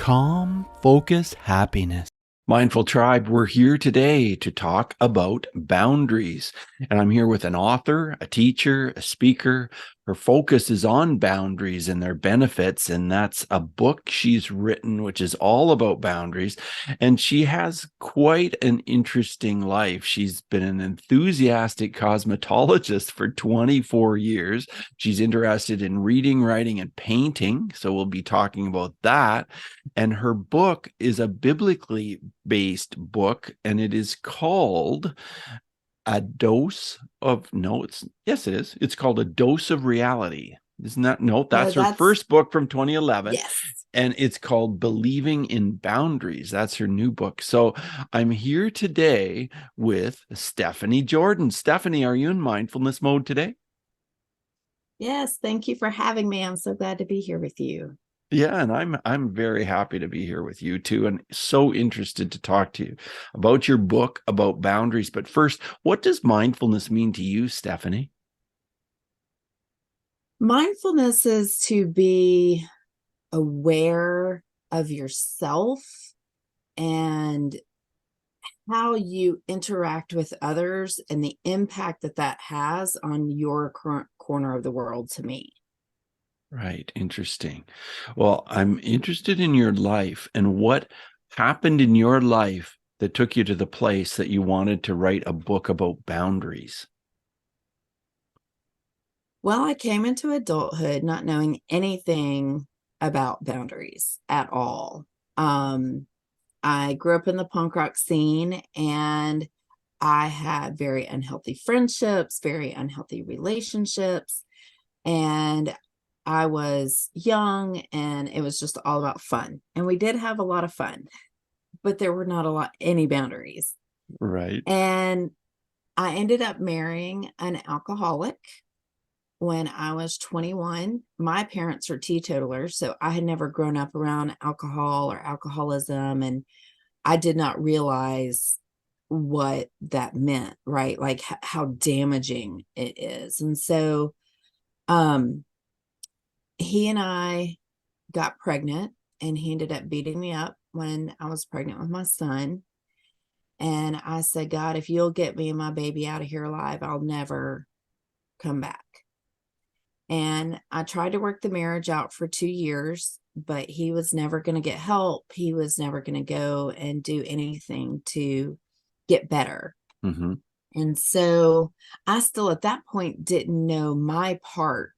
Calm, focus, happiness. Mindful Tribe, we're here today to talk about boundaries. And I'm here with an author, a teacher, a speaker. Her focus is on boundaries and their benefits. And that's a book she's written, which is all about boundaries. And she has quite an interesting life. She's been an enthusiastic cosmetologist for 24 years. She's interested in reading, writing, and painting. So we'll be talking about that. And her book is a biblically based book, and it is called A Dose of No, it's yes, it is. It's called A Dose of Reality. Isn't that no? No, That's her first book from 2011. yes. And it's called Believing in Boundaries. That's her new book. So I'm here today with Stephanie Jordan. Stephanie, are you in mindfulness mode today? Yes, thank you for having me. I'm so glad to be here with you. Yeah, and I'm very happy to be here with you too, and so interested to talk to you about your book about boundaries. But first, what does mindfulness mean to you, Stephanie? Mindfulness is to be aware of yourself and how you interact with others and the impact that that has on your current corner of the world to me. Right, interesting. Well, I'm interested in your life and what happened in your life that took you to the place that you wanted to write a book about boundaries. Well, I came into adulthood not knowing anything about boundaries at all. I grew up in the punk rock scene and I had very unhealthy friendships, very unhealthy relationships, and I was young and it was just all about fun. And we did have a lot of fun, but there were not any boundaries. Right. And I ended up marrying an alcoholic when I was 21. My parents are teetotalers, so I had never grown up around alcohol or alcoholism, and I did not realize what that meant, right? Like how damaging it is. And so he and I got pregnant, and he ended up beating me up when I was pregnant with my son. And I said, God, if you'll get me and my baby out of here alive, I'll never come back. And I tried to work the marriage out for 2 years, but he was never going to get help. He was never going to go and do anything to get better. Mm-hmm. And so I still at that point didn't know my part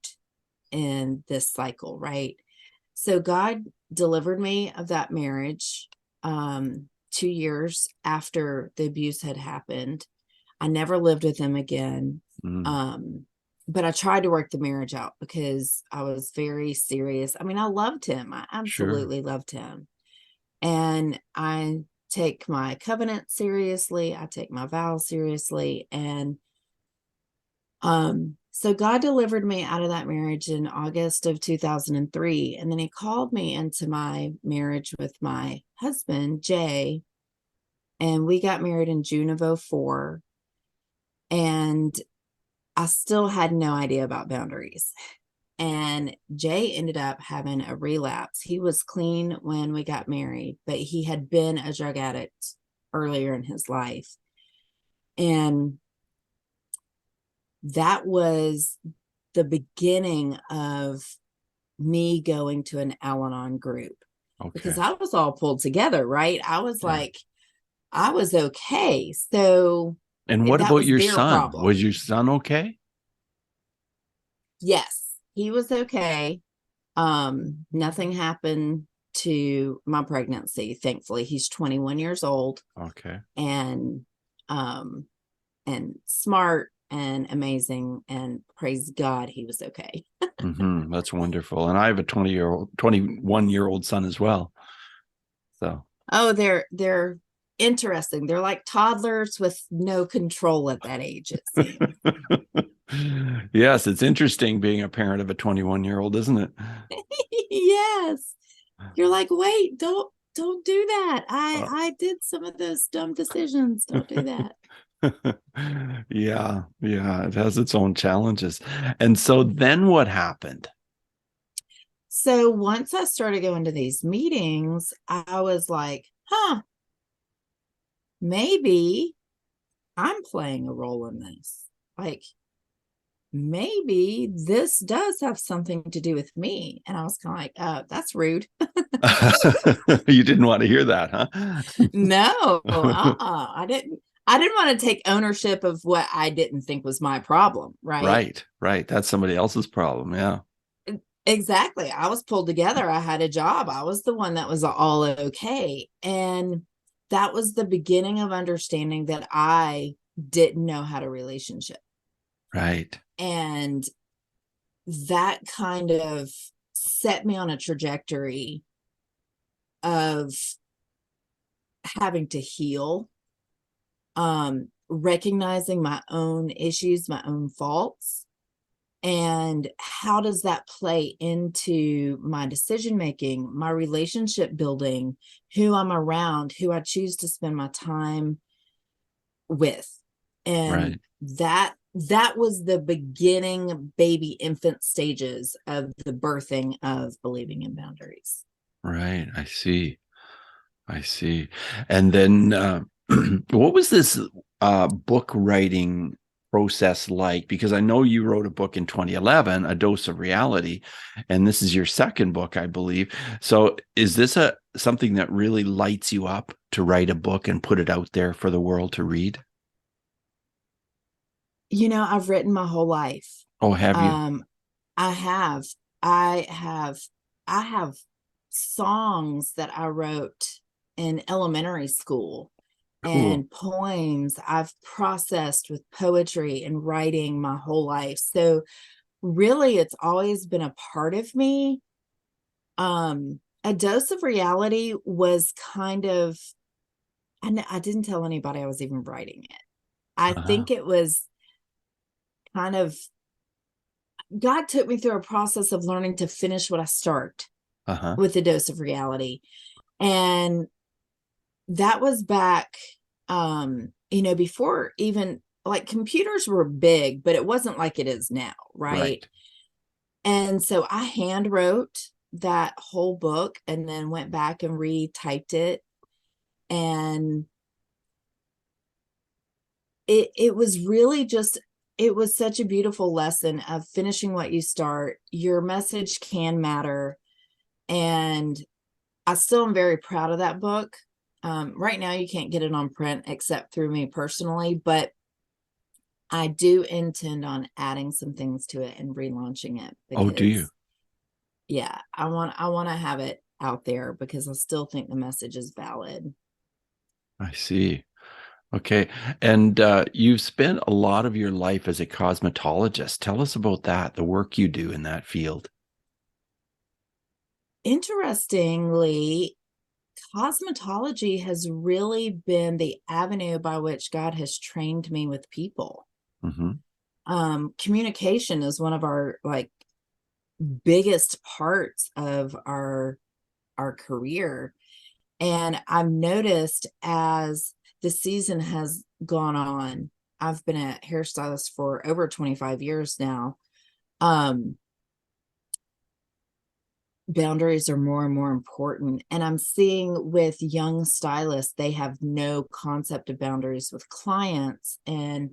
in this cycle, right? So God delivered me of that marriage 2 years after the abuse had happened. I never lived with him again. Mm. But I tried to work the marriage out because I was very serious. I mean, I loved him. I Sure. absolutely loved him. And I take my covenant seriously. I take my vows seriously. And so God delivered me out of that marriage in August of 2003. And then he called me into my marriage with my husband, Jay. And we got married in June of 2004. And I still had no idea about boundaries. And Jay ended up having a relapse. He was clean when we got married, but he had been a drug addict earlier in his life. And that was the beginning of me going to an Al-Anon group because Okay. I was all pulled together, right? I was Yeah. like, I was okay. So And what that about was your their son? problem. Was your son okay? Yes, he was okay. Nothing happened to my pregnancy, thankfully. He's 21 years old Okay. and um and smart and amazing, and praise God he was okay. Mm-hmm. That's wonderful. And I have a 21-year-old son as well. So Oh, they're interesting. They're like toddlers with no control at that age, it seems. yes, it's interesting being a parent of a 21-year-old, isn't it? Yes. You're like, wait, don't do that. I Uh, I did some of those dumb decisions. Don't do that. yeah, yeah, it has its own challenges. And so then what happened? So once I started going to these meetings, I was like, maybe I'm playing a role in this. Like, maybe this does have something to do with me. And I was kind of like, that's rude. You didn't want to hear that, huh? No, I didn't want to take ownership of what I didn't think was my problem, right? Right, right. That's somebody else's problem. Yeah. Exactly. I was pulled together. I had a job. I was the one that was all okay. And that was the beginning of understanding that I didn't know how to relationship. Right, And that kind of set me on a trajectory of having to heal, recognizing my own issues, my own faults, and how does that play into my decision making, my relationship building, who I'm around, who I choose to spend my time with. And right, that was the beginning baby infant stages of the birthing of believing in boundaries. right. I see. I see. And then, what was this book writing process like? Because I know you wrote a book in 2011, A Dose of Reality, and this is your second book, I believe. So, is this a something that really lights you up to write a book and put it out there for the world to read? I've written my whole life. Oh, have you? um I have. I have. I have songs that I wrote in elementary school Cool. and poems I've processed with poetry and writing my whole life. So really it's always been a part of me. A Dose of Reality was kind of, I didn't tell anybody I was even writing it. I Uh-huh. think it was kind of, God took me through a process of learning to finish what I start Uh-huh. with A Dose of Reality. And that was back, before even like computers were big, but it wasn't like it is now, right? Right. And so I hand wrote that whole book and then went back and retyped it. And it was really just, it was such a beautiful lesson of finishing what you start. Your message can matter. And I still am very proud of that book. Right now, you can't get it on print except through me personally, but I do intend on adding some things to it and relaunching it Oh, do you? because, yeah, I want to have it out there because I still think the message is valid. I see. Okay. And you've spent a lot of your life as a cosmetologist. Tell us about that, the work you do in that field. Interestingly, cosmetology has really been the avenue by which God has trained me with people. Hmm. Communication is one of our like biggest parts of our career. And I've noticed as the season has gone on, I've been a hairstylist for over 25 years now. Um, Boundaries are more and more important. And I'm seeing with young stylists, they have no concept of boundaries with clients and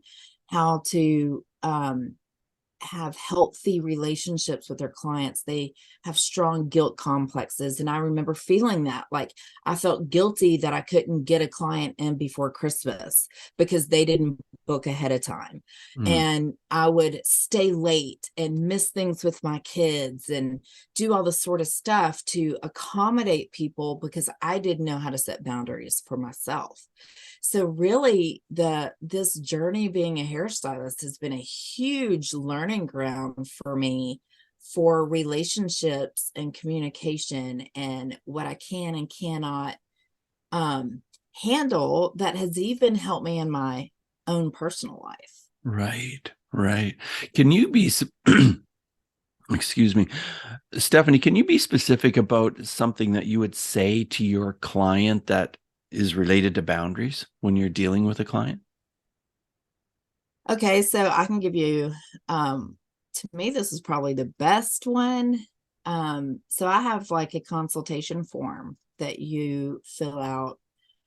how to have healthy relationships with their clients. They have strong guilt complexes. And I remember feeling that, like I felt guilty that I couldn't get a client in before Christmas because they didn't book ahead of time. Mm, And I would stay late and miss things with my kids and do all this sort of stuff to accommodate people because I didn't know how to set boundaries for myself. So really this journey being a hairstylist has been a huge learning ground for me for relationships and communication and what I can and cannot um handle, that has even helped me in my own personal life. right, right. Can you be, excuse me, Stephanie, can you be specific about something that you would say to your client that is related to boundaries when you're dealing with a client? Okay, so I can give you, to me, this is probably the best one. So I have like a consultation form that you fill out,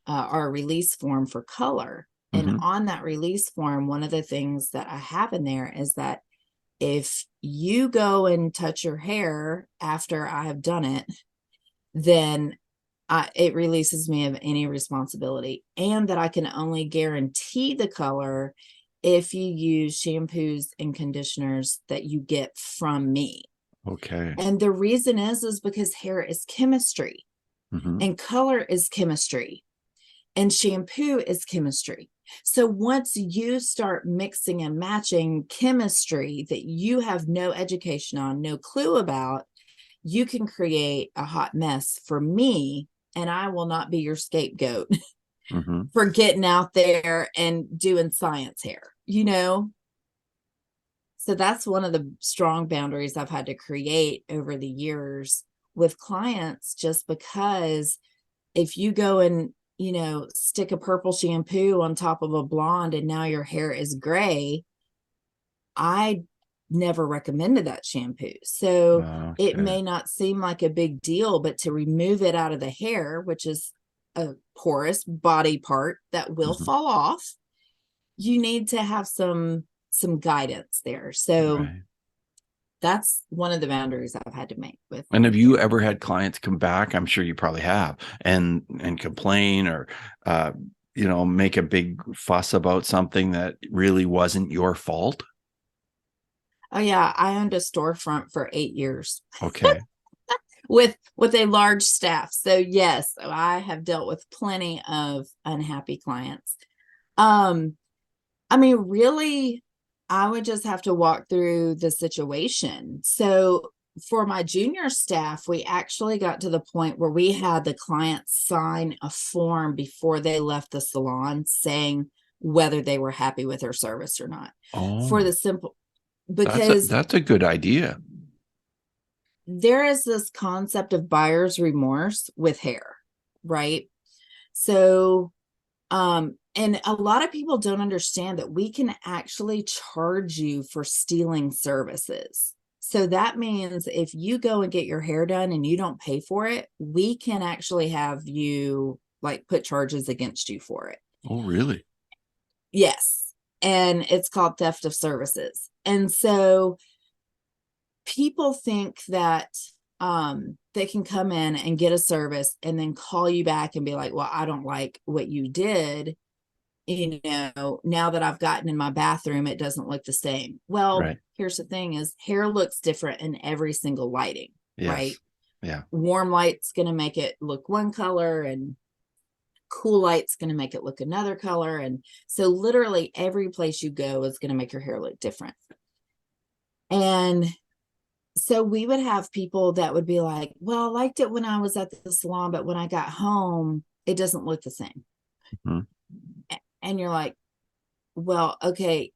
or a release form for color. And Hmm. on that release form, one of the things that I have in there is that if you go and touch your hair after I have done it, then it releases me of any responsibility, and that I can only guarantee the color if you use shampoos and conditioners that you get from me. Okay. And the reason is because hair is chemistry Hmm. and color is chemistry and shampoo is chemistry. So once you start mixing and matching chemistry that you have no education on, no clue about, you can create a hot mess for me, and I will not be your scapegoat Hmm. for getting out there and doing science hair. So that's one of the strong boundaries I've had to create over the years with clients, just because if you go and, stick a purple shampoo on top of a blonde and now your hair is gray, I never recommended that shampoo. So it Okay. may not seem like a big deal, but to remove it out of the hair, which is a porous body part that will Hmm. fall off, you need to have some guidance there. So Right. that's one of the boundaries I've had to make with And have you hair. ever had clients come back? I'm sure you probably have, and complain or uh, make a big fuss about something that really wasn't your fault. Oh yeah, I owned a storefront for 8 years Okay. with a large staff. So yes, I have dealt with plenty of unhappy clients. Um, I mean, really, I would just have to walk through the situation. So for my junior staff, we actually got to the point where we had the clients sign a form before they left the salon saying whether they were happy with their service or not. For Oh, the simple, that's a because that's a good idea. there is this concept of buyer's remorse with hair, right? So and a lot of people don't understand that we can actually charge you for stealing services. So that means if you go and get your hair done and you don't pay for it, we can actually have you like put charges against you for it. Oh, really? Yes. And it's called theft of services. And so people think that they can come in and get a service and then call you back and be like, well, I don't like what you did. Now that I've gotten in my bathroom, it doesn't look the same. Well, Right. here's the thing is hair looks different in every single lighting, right? Yes. Yeah. Warm light's going to make it look one color, and cool light's going to make it look another color. And so literally every place you go is going to make your hair look different. And so we would have people that would be like, well, I liked it when I was at the salon, but when I got home, it doesn't look the same. Mhm. And you're like, well, okay,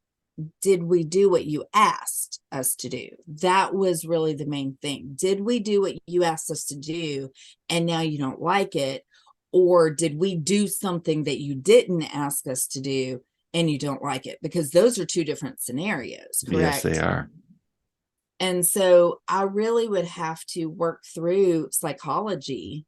did we do what you asked us to do? That was really the main thing. Did we do what you asked us to do and now you don't like it? Or did we do something that you didn't ask us to do and you don't like it? Because those are two different scenarios, Yes, they correct? are. And so I really would have to work through psychology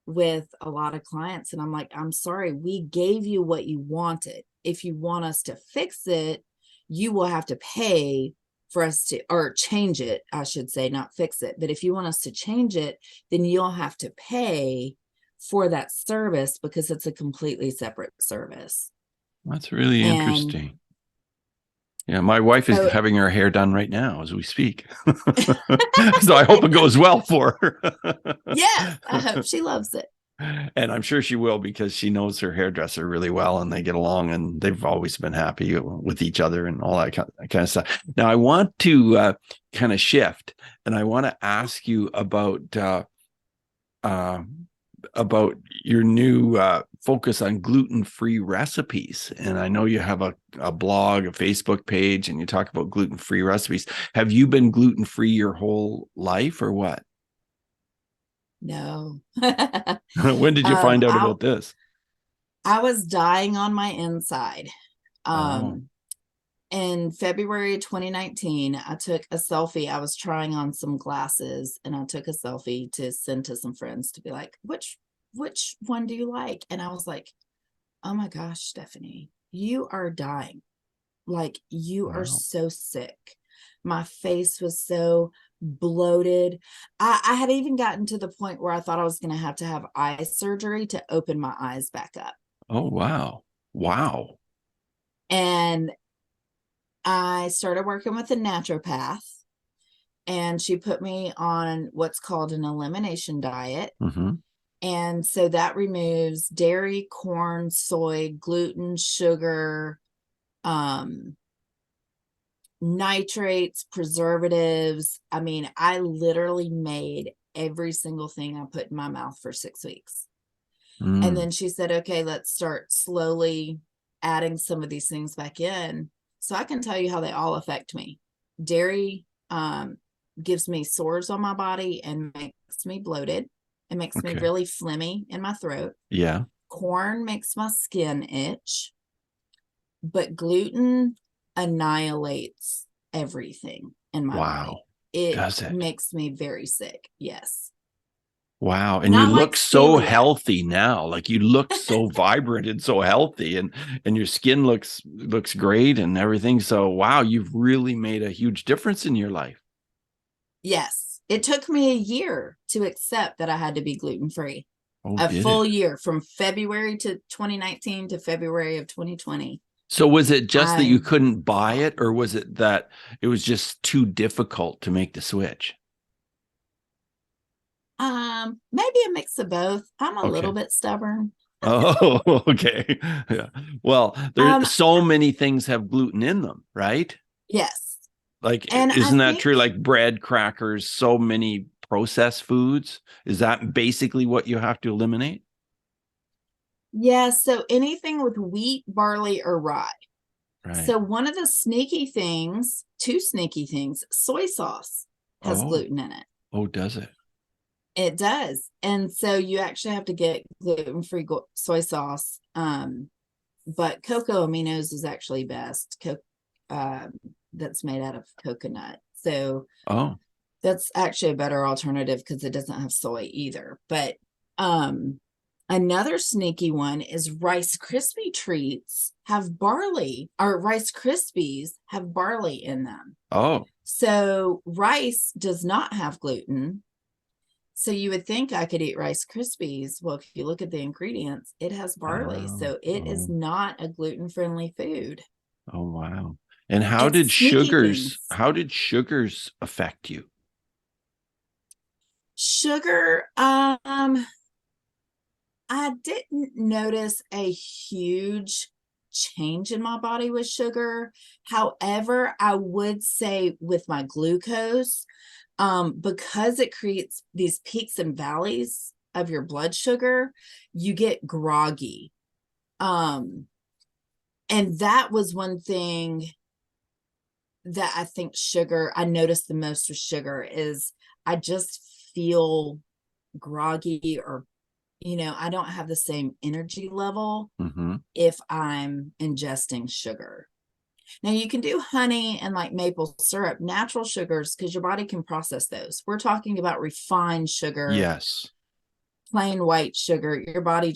with a lot of clients. And I'm like, I'm sorry, we gave you what you wanted. If you want us to fix it, you will have to pay for us to, or change it, I should say, not fix it. But if you want us to change it, then you'll have to pay for that service because it's a completely separate service. That's really And interesting. Yeah, my wife is so, having her hair done right now as we speak. So I hope it goes well for yes, I her. hope she loves it. And I'm sure she will because she knows her hairdresser really well and they get along and they've always been happy with each other and all that kind of stuff. Now, I want to kind of shift and I want to ask you uh, about your new focus on gluten-free recipes. And I know you have a blog, a Facebook page, and you talk about gluten-free recipes. Have you been gluten-free your whole life or what? No. When did you find out I about this? I was dying on my inside. Oh, Um, in February 2019, I took a selfie. I was trying on some glasses and I took a selfie to send to some friends to be like, which one do you like? And I was like, oh my gosh, Stephanie, you are dying. Like, you are Wow. so sick. My face was so bloated. I had even gotten to the point where I thought I was going to have eye surgery to open my eyes back up. Oh, wow. Wow. And I started working with a naturopath, and she put me on what's called an elimination diet. Hmm. And so that removes dairy, corn, soy, gluten, sugar, um, nitrates, preservatives. I mean, I literally made every single thing I put in my mouth for 6 weeks. And Mm. then she said, okay, let's start slowly adding some of these things back in. So I can tell you how they all affect me. Dairy gives me sores on my body and makes me bloated. It makes me Okay. really phlegmy in my throat. Yeah. Corn makes my skin itch, but gluten annihilates everything in my Wow. body. It Does it? makes me very sick. Yes. Wow. And you Not like look so celiac. healthy now. Like you look so vibrant and so healthy, and your skin looks great and everything. So wow, you've really made a huge difference in your life. Yes. It took me a year to accept that I had to be gluten free. Oh, A did full it? year from February to 2019 to February of 2020. So was it just that I you couldn't buy it, or was it that it was just too difficult to make the switch? maybe a mix of both. I'm a little Okay. bit stubborn. Oh, okay. Yeah. Well, Um, there's so many things have gluten in them, right? yes. Like, And I isn't that think, true? Like bread, crackers, so many processed foods. Is that basically what you have to eliminate? yes. So anything with wheat, barley, or rye. Right. So one of the sneaky things, two sneaky things, soy sauce has Oh, gluten in it. oh, does it? It does. And so you actually have to get gluten-free soy sauce. But cocoa aminos is actually best. Um, that's made out of coconut. So Oh, that's actually a better alternative because it doesn't have soy either. But um, another sneaky one is Rice Krispie treats have barley, or Rice Krispies have barley in them. oh, So rice does not have gluten. So you would think I could eat Rice Krispies. Well, if you look at the ingredients, it has barley. oh, So it is oh, not a gluten-friendly food. oh, wow. And It's sneaky things. how did sugars affect you? Sugar, I didn't notice a huge change in my body with sugar. However, I would say with my glucose, because it creates these peaks and valleys of your blood sugar, you get groggy. Um, and that was one thing that I think I noticed the most with sugar is I just feel groggy, or I don't have the same energy level Hmm. if I'm ingesting sugar. Now you can do honey and like maple syrup, natural sugars, because your body can process those. We're talking about refined sugar, Yes. plain white sugar. Your body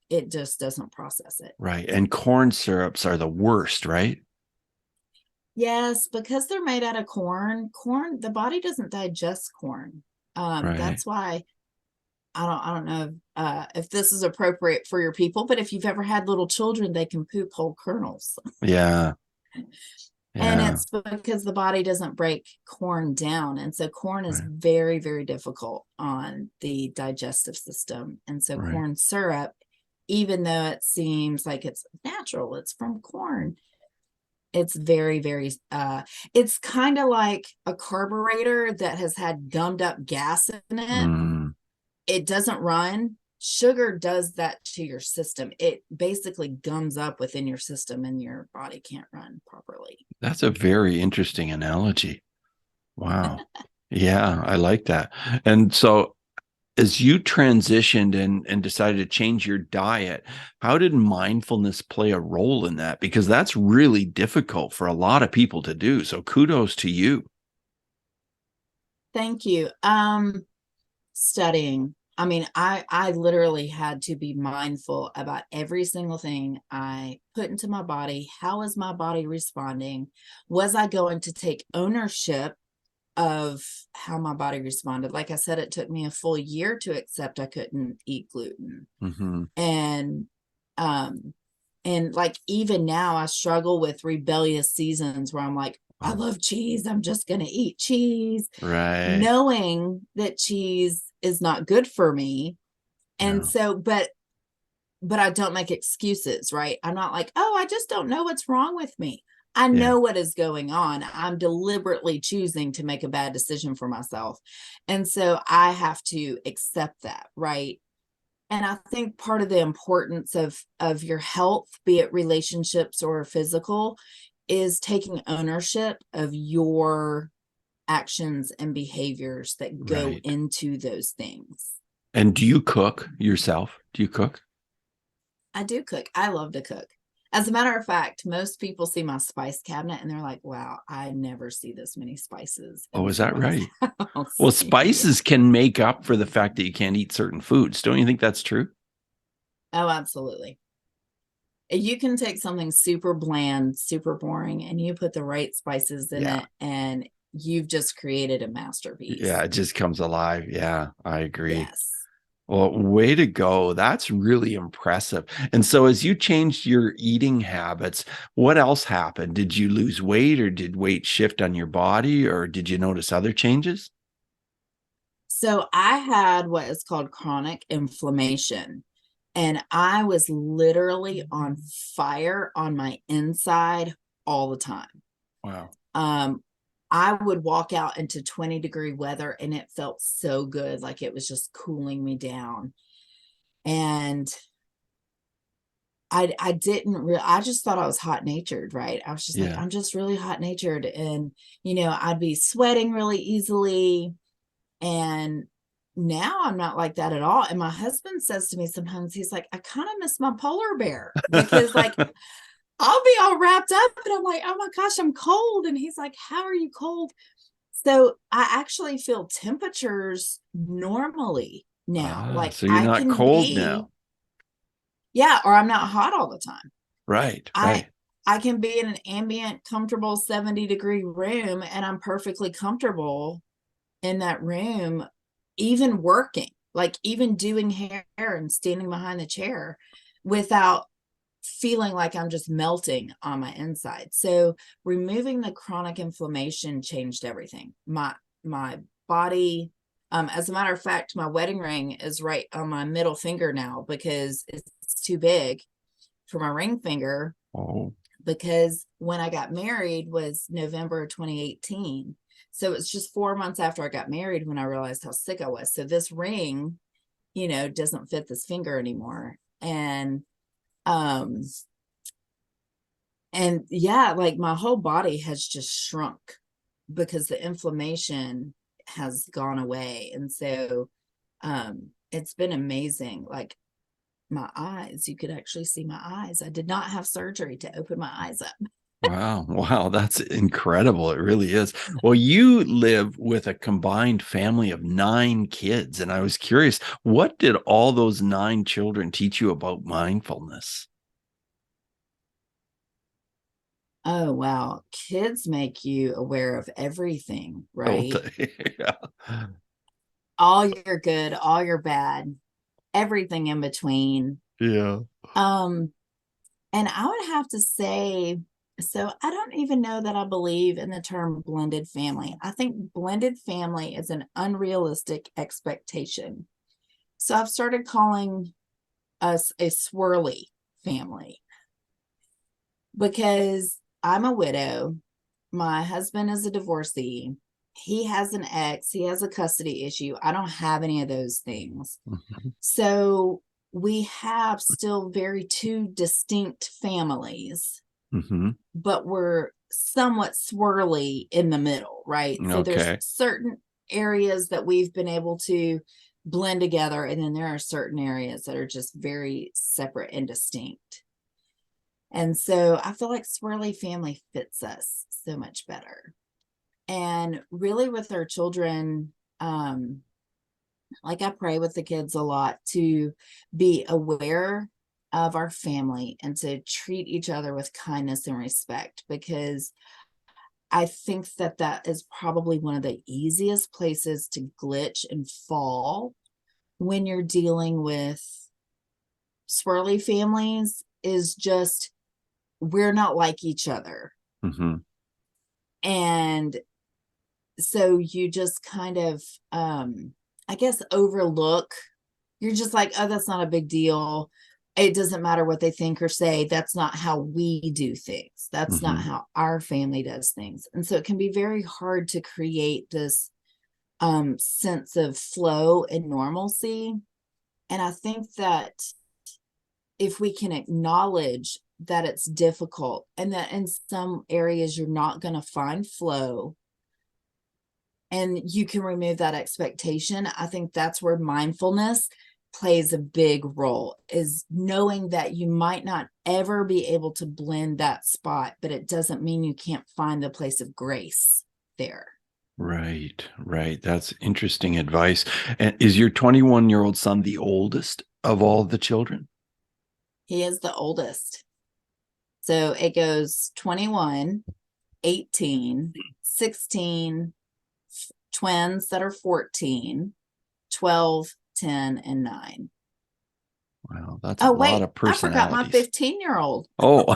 it just doesn't process it. Right. And corn syrups are the worst, right? Yes, because they're made out of corn. Corn, the body doesn't digest corn. Right. That's why I don't know if this is appropriate for your people, but if you've ever had little children, they can poop whole kernels. Yeah. And Yeah. it's because the body doesn't break corn down. And so corn is Right. very, very difficult on the digestive system. And so Right. corn syrup, even though it seems like it's natural, it's from corn. It's very, very, it's kind of like a carburetor that has had gummed up gas in it. Mm. It doesn't run. Sugar does that to your system. It basically gums up within your system and your body can't run properly. That's a very interesting analogy. Wow. Yeah, I like that. And so As you transitioned and decided to change your diet, how did mindfulness play a role in that? Because that's really difficult for a lot of people to do. So kudos to you. Thank you. Studying. I mean, I literally had to be mindful about every single thing I put into my body. How is my body responding? Was I going to take ownership of how my body responded? Like I said, it took me a full year to accept I couldn't eat gluten. Mm-hmm. And um and like even now I struggle with rebellious seasons where I'm like, I Oh, love cheese, I'm just going to eat cheese, right. knowing that cheese is not good for me. And Yeah. so but I don't make excuses, right? I'm not like, oh, I just don't know what's wrong with me. I Yeah. know what is going on. I'm deliberately choosing to make a bad decision for myself. And so I have to accept that, right? And I think part of the importance of your health, be it relationships or physical, is taking ownership of your actions and behaviors that go Right. into those things. And do you cook yourself? Do you cook? I do cook. I love to cook. As a matter of fact, most people see my spice cabinet and they're like, wow, I never see this many spices in Oh, is my that wife's right? house. Well, Yeah. spices can make up for the fact that you can't eat certain foods. Don't you think that's true? Oh, absolutely. You can take something super bland, super boring, and you put the right spices in Yeah. it, and you've just created a Yeah, masterpiece. it just comes alive. Yeah, I agree. Yes. Well, way to go. That's really impressive. And so, as you changed your eating habits, what else happened? Did you lose weight or did weight shift on your body or did you notice other changes? So I had what is called chronic inflammation, and I was literally on fire on my inside all the time. Wow. Um, I would walk out into 20-degree weather and it felt so good, like it was just cooling me down. And I didn't I just thought I was hot natured, right? I was just like, Yeah. I'm just really hot natured. And, I'd be sweating really easily. And now I'm not like that at all. And my husband says to me sometimes, he's like, I kind of miss my polar bear because like I'll be all wrapped up and I'm like, oh my gosh, I'm cold. And he's like, how are you cold? So I actually feel temperatures normally now. Ah, Like so you're I not can cold be, now. yeah, or I'm not hot all the time. Right, I right. I can be in an ambient, comfortable 70-degree room and I'm perfectly comfortable in that room, even working, like even doing hair and standing behind the chair without feeling like I'm just melting on my inside. So removing the chronic inflammation changed everything. My body, as a matter of fact, my wedding ring is right on my middle finger now because it's too big for my ring finger, Oh, because when I got married was November 2018. So it's just 4 months after I got married when I realized how sick I was. So this ring, doesn't fit this finger anymore. Um and yeah, like my whole body has just shrunk because the inflammation has gone away. And so it's been amazing. Like my eyes, you could actually see my eyes. I did not have surgery to open my eyes up. wow. Wow. That's incredible. It really is. Well, you live with a combined family of 9 kids. And I was curious, what did all those 9 children teach you about mindfulness? Oh, wow. Kids make you aware of everything, Don't right? they? Yeah. All your good, all your bad, everything in between. Yeah. Um, and I would have to say, so I don't even know that I believe in the term blended family. I think blended family is an unrealistic expectation. So I've started calling us a swirly family because I'm a widow. My husband is a divorcee. He has an ex. He has a custody issue. I don't have any of those things. Mhm. So we have still very two distinct families, Mhm. but we're somewhat swirly in the middle, right? So there's Okay. certain areas that we've been able to blend together. And then there are certain areas that are just very separate and distinct. And so I feel like swirly family fits us so much better. And really with our children, like I pray with the kids a lot to be aware of our family and to treat each other with kindness and respect, because I think that that is probably one of the easiest places to glitch and fall when you're dealing with swirly families, is just we're not like each other. Mm-hmm. And so you just kind of I guess overlook, you're just like, oh, that's not a big deal, it doesn't matter what they think or say, that's not how we do things, that's not Mm-hmm. how our family does things. And so it can be very hard to create this sense of flow and normalcy. And I think that if we can acknowledge that it's difficult and that in some areas you're not going to find flow, and you can remove that expectation, I think that's where mindfulness plays a big role, is knowing that you might not ever be able to blend that spot, but it doesn't mean you can't find the place of grace there. Right, right. That's interesting advice. And is your 21-year-old son the oldest of all the children? He is the oldest. So it goes 21, 18, 16, twins that are 14, 12, 10, and 9. Wow, that's a Oh, lot wait, of I forgot my personalities. 15-year-old. Oh,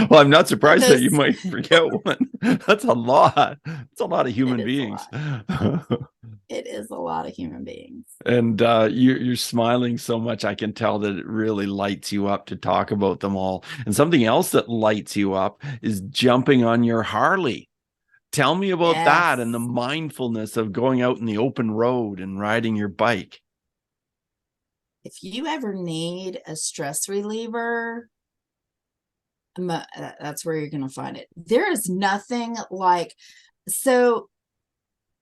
well, I'm not Of surprised that you those, might forget one. That's a lot. It's a lot of it human is a beings. lot. It is a lot of human beings. And you're smiling so much, I can tell that it really lights you up to talk about them all. And something else that lights you up is jumping on your Harley. Tell me about that and the Yes. mindfulness of going out in the open road and riding your bike. If you ever need a stress reliever, that's where you're going to find it. There is nothing like, so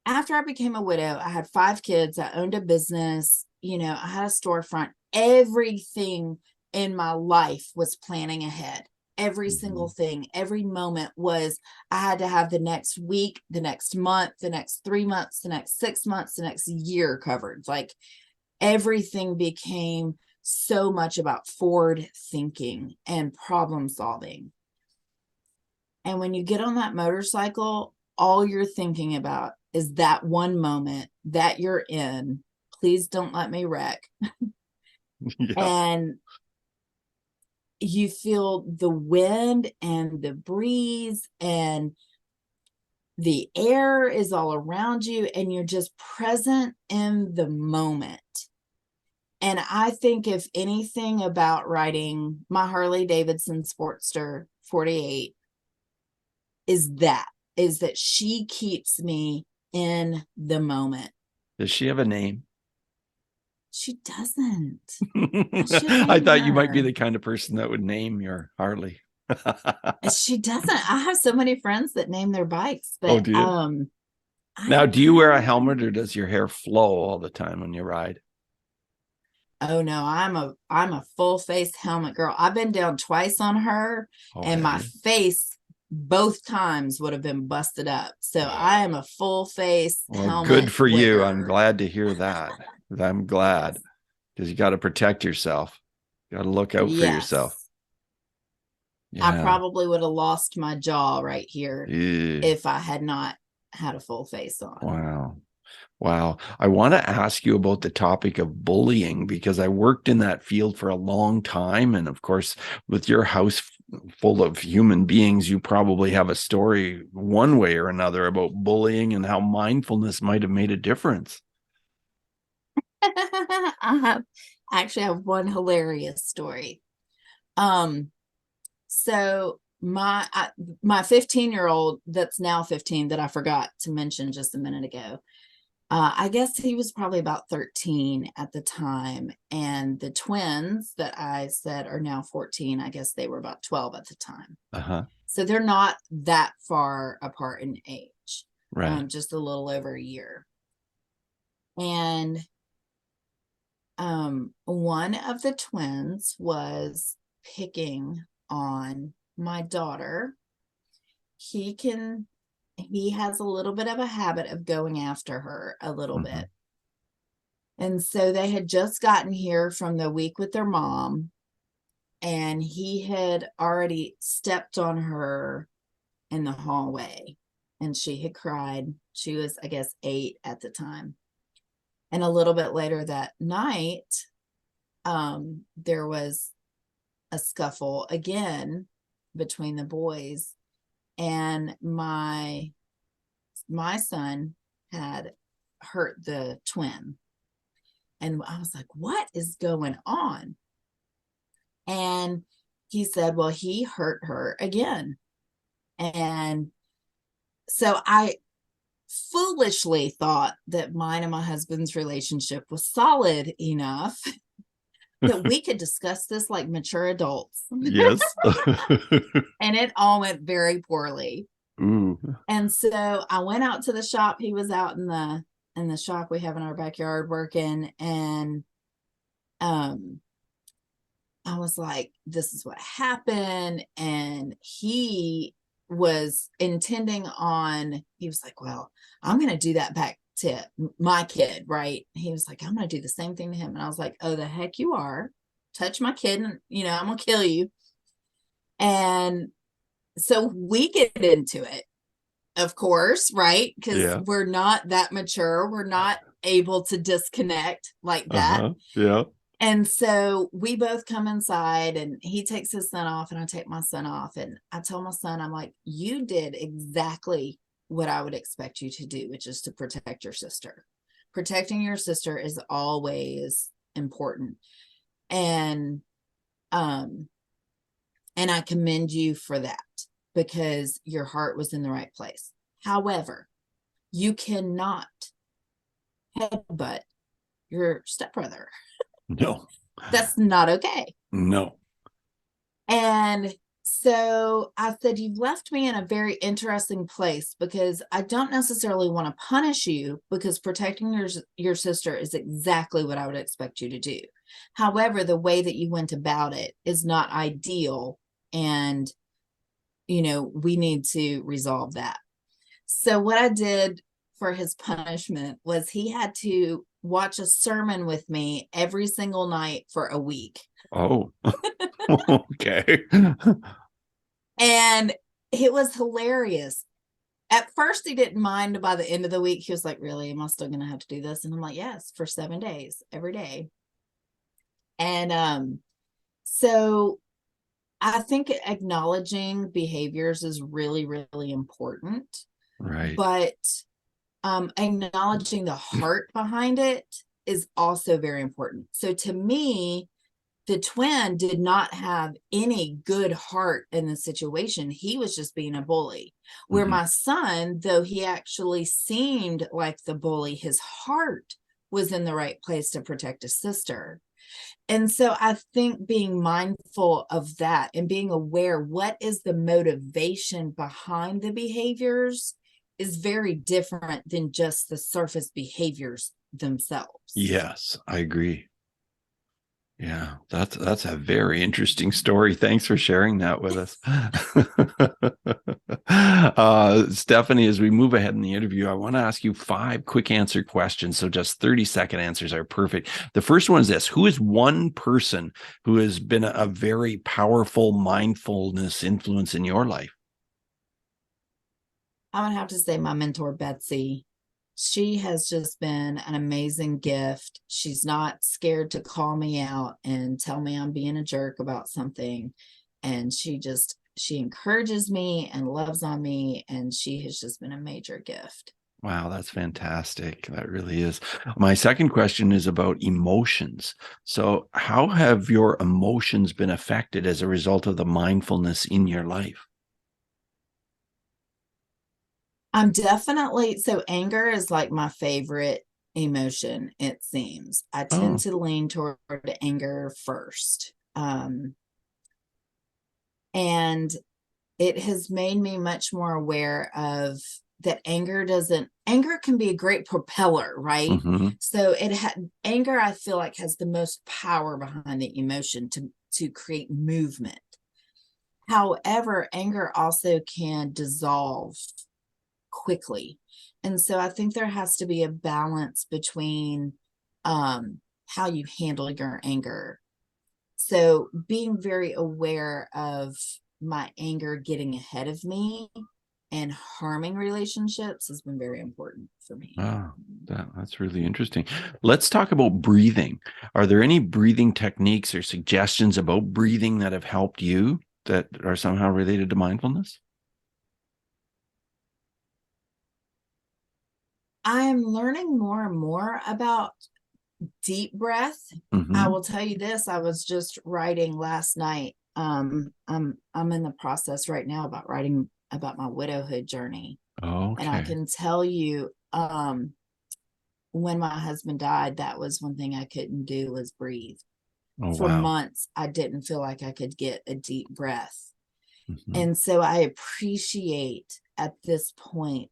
after I became a widow, I had 5 kids. I owned a business. I had a storefront. Everything in my life was planning ahead. Every Mm-hmm. single thing, every moment was, I had to have the next week, the next month, the next 3 months, the next 6 months, the next year covered. Like everything became so much about forward thinking and problem solving. And when you get on that motorcycle, all you're thinking about is that one moment that you're in. Please don't let me wreck. Yeah. And you feel the wind and the breeze, and the air is all around you, and you're just present in the moment. And I think if anything about riding my Harley Davidson Sportster 48 is that she keeps me in the moment. Does she have a name? She doesn't. I should I name thought you might be her. the kind of person that would name your Harley. She doesn't. I have so many friends that name their bikes, Oh, but do you? Now, do you wear a helmet or does your hair flow all the time when you ride? oh no, I'm a full face helmet girl. I've been down twice on her, Oh, and have my you? face both times would have been busted up. So I Oh, am a full face well, good helmet for you. I'm wearer. glad to hear that. I'm glad Yes. because you got to protect yourself. You got to look out for yourself. Yes. I Yeah. probably would have lost my jaw right here Yeah. if I had not had a full face on. Wow. Wow. I want to ask you about the topic of bullying because I worked in that field for a long time. And of course, with your house full of human beings, you probably have a story one way or another about bullying and how mindfulness might have made a difference. I have actually have one hilarious story. Um, so my 15-year-old that's now 15 that I forgot to mention just a minute ago. I guess he was probably about 13 at the time, and the twins that I said are now 14, I guess they were about 12 at the time. Uh-huh. So they're not that far apart in age, Right. just a little over a year. And one of the twins was picking on my daughter. He has a little bit of a habit of going after her a little Mm-hmm. bit. And so they had just gotten here from the week with their mom, and he had already stepped on her in the hallway, and she had cried. She was, I guess, 8 at the time. And a little bit later that night, there was a scuffle again between the boys, and my son had hurt the twin. And I was like, what is going on? And he said, well, he hurt her again. And so I foolishly thought that mine and my husband's relationship was solid enough that we could discuss this like mature adults. Yes. And it all went very poorly. Ooh. And so I went out to the shop. He was out in the shop we have in our backyard working, and I was like, this is what happened. And he was intending on, he was like, well, I'm going to do that back to my kid, right? He was like, I'm going to do the same thing to him. And I was like, oh, the heck you are. Touch my kid, and, I'm going to kill you. And so we get into it, of course, right? Because Yeah. we're not that mature. We're not able to disconnect like that. Yeah. And so we both come inside, and he takes his son off and I take my son off. And I tell my son, I'm like, you did exactly what I would expect you to do, which is to protect your sister. Protecting your sister is always important. And I commend you for that, because your heart was in the right place. However, you cannot headbutt your stepbrother. No. That's not okay. No. And so I said, you've left me in a very interesting place, because I don't necessarily want to punish you, because protecting your sister is exactly what I would expect you to do. However, the way that you went about it is not ideal. And, we need to resolve that. So what I did for his punishment was he had to watch a sermon with me every single night for a week. Oh. Okay. And it was hilarious. At first, he didn't mind. By the end of the week, he was like, really, am I still going to have to do this? And I'm like, yes, for 7 days, every day. And so I think acknowledging behaviors is really, really important. Right. But acknowledging the heart behind it is also very important. So to me, the twin did not have any good heart in the situation. He was just being a bully. Where my son, though he actually seemed like the bully, his heart was in the right place to protect his sister. And so I think being mindful of that and being aware what is the motivation behind the behaviors is very different than just the surface behaviors themselves. Yes, I agree. Yeah, that's a very interesting story. Thanks for sharing that with us. Stephanie, as we move ahead in the interview, I want to ask you 5 quick answer questions. So just 30-second answers are perfect. The first one is this: who is one person who has been a very powerful mindfulness influence in your life? I would have to say my mentor, Betsy. She has just been an amazing gift. She's not scared to call me out and tell me I'm being a jerk about something. And she encourages me and loves on me. And she has just been a major gift. Wow, that's fantastic. That really is. My second question is about emotions. So, how have your emotions been affected as a result of the mindfulness in your life? I'm definitely, so anger is like my favorite emotion, it seems. I tend Oh, to lean toward anger first. And it has made me much more aware of that anger can be a great propeller, right? Hmm. So anger, I feel like, has the most power behind the emotion to create movement. However, anger also can dissolve quickly. And so I think there has to be a balance between how you handle your anger. So being very aware of my anger getting ahead of me and harming relationships has been very important for me. Ah, that's really interesting. Let's talk about breathing. Are there any breathing techniques or suggestions about breathing that have helped you that are somehow related to mindfulness? I am learning more and more about deep breath. I Hmm. will tell you this, I was just writing last night. I'm in the process right now about writing about my widowhood journey. And I Okay. can tell you, when my husband died, that was one thing I couldn't do, was breathe. Oh, For wow. months, I didn't feel like I could get a deep breath. Hmm. And so I appreciate at this point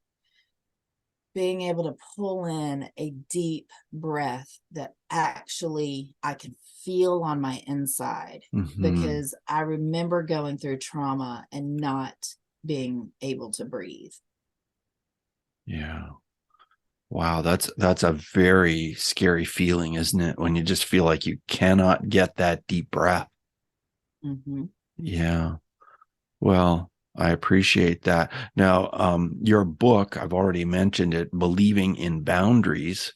being able to pull in a deep breath that actually I can feel on my inside, Hmm. because I remember going through trauma and not being able to breathe. Yeah. Wow, that's a very scary feeling, isn't it? When you just feel like you cannot get that deep breath. Mm-hmm. Yeah. Well, I appreciate that. Now, your book, I've already mentioned it, Believing in Boundaries,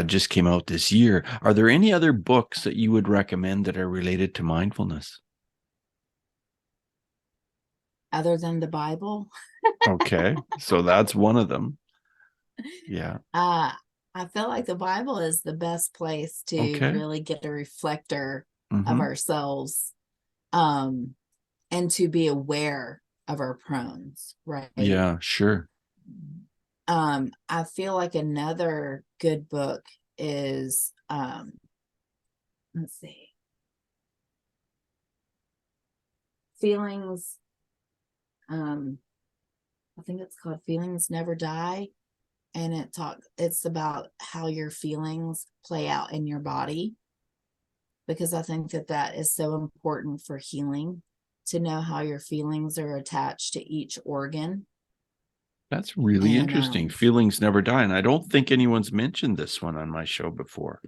just came out this year. Are there any other books that you would recommend that are related to mindfulness? Other than the Bible, Okay, so that's one of them. Yeah. uh, I feel like the Bible is the best place to Okay. really get a reflector of Hmm. ourselves, um, and to be aware of our prones, right? Yeah, sure. I feel like another good book is, let's see, Feelings. Um, I think it's called Feelings Never Die. And it's about how your feelings play out in your body, because I think that that is so important for healing, to know how your feelings are attached to each organ. That's really And interesting. Feelings never die. And I don't think anyone's mentioned this one on my show before.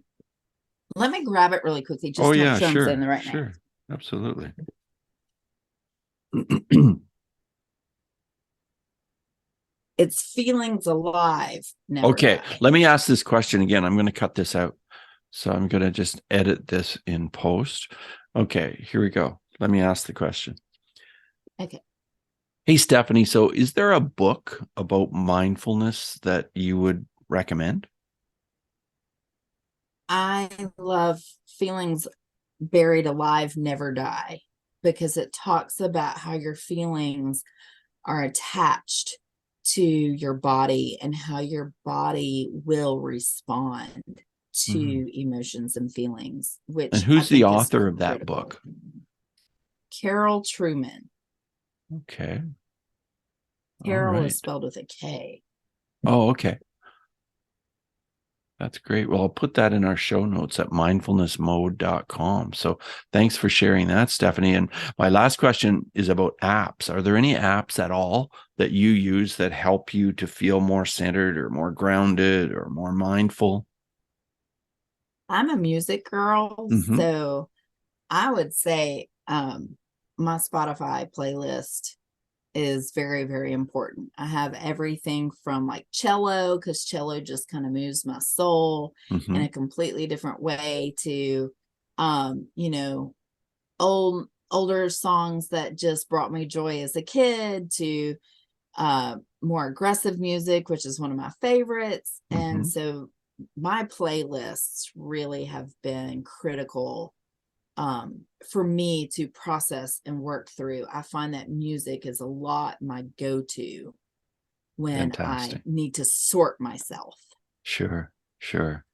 let me grab it really quickly Oh, just to make yeah, sure I'm saying sure. the right name. Sure. Absolutely. It's Feelings Alive, Never Okay, Die. let me ask this question again. I'm going to cut this out. So I'm going to just edit this in post. Okay, here we go. Let me ask the question. Okay. Hey, Stephanie. So is there a book about mindfulness that you would recommend? I love Feelings Buried Alive, Never Die, because it talks about how your feelings are attached to your body and how your body will respond Mhm. to emotions and feelings, And which I who's the think is author of that critical. book? Carol Truman. Okay. All Carol is right. spelled with a K. Oh, okay. That's great. Well, I'll put that in our show notes at mindfulnessmode.com. So thanks for sharing that, Stephanie. And my last question is about apps. Are there any apps at all that you use that help you to feel more centered or more grounded or more mindful? I'm a music girl, Hmm. so I would say my Spotify playlist is very, very important. I have everything from like cello, because cello just kind of moves my soul in Hmm. a completely different way, to you know, older songs that just brought me joy as a kid, to more aggressive music, which is one of my favorites. And Hmm. so my playlists really have been critical, for me to process and work through. I find that music is a lot my go-to when I Fantastic. need to sort myself. Sure. Sure.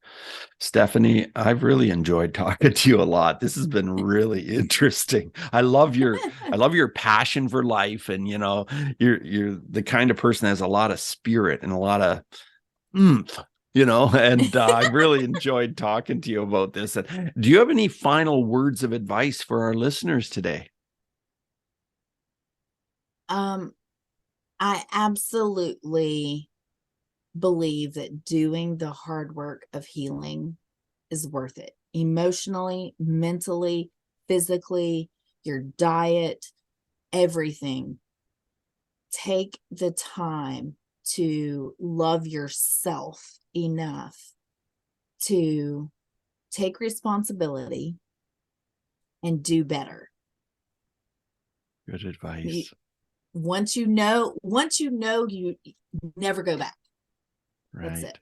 Stephanie, I've really enjoyed talking to you a lot. This has been really interesting. I love your passion for life, and you're the kind of person that has a lot of spirit and a lot of oomph, and I've really enjoyed talking to you about this. And do you have any final words of advice for our listeners today? Um, I absolutely believe that doing the hard work of healing is worth it emotionally, mentally, physically, your diet, everything. Take the time to love yourself enough to take responsibility and do better. Good You, advice. once you know, you never go back. That's Right. it.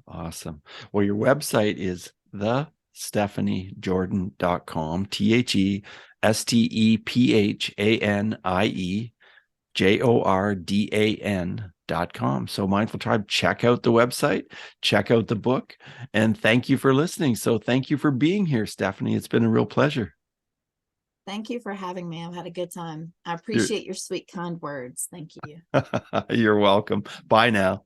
Awesome. Well, your website is thestephaniejordan.com, TheStephaniejordan.com. So Mindful Tribe, check out the website, check out the book, and thank you for listening. So thank you for being here, Stephanie. It's been a real pleasure. Thank you for having me. I've had a good time. I You're, appreciate your sweet, kind words. Thank you. you're welcome. Bye now.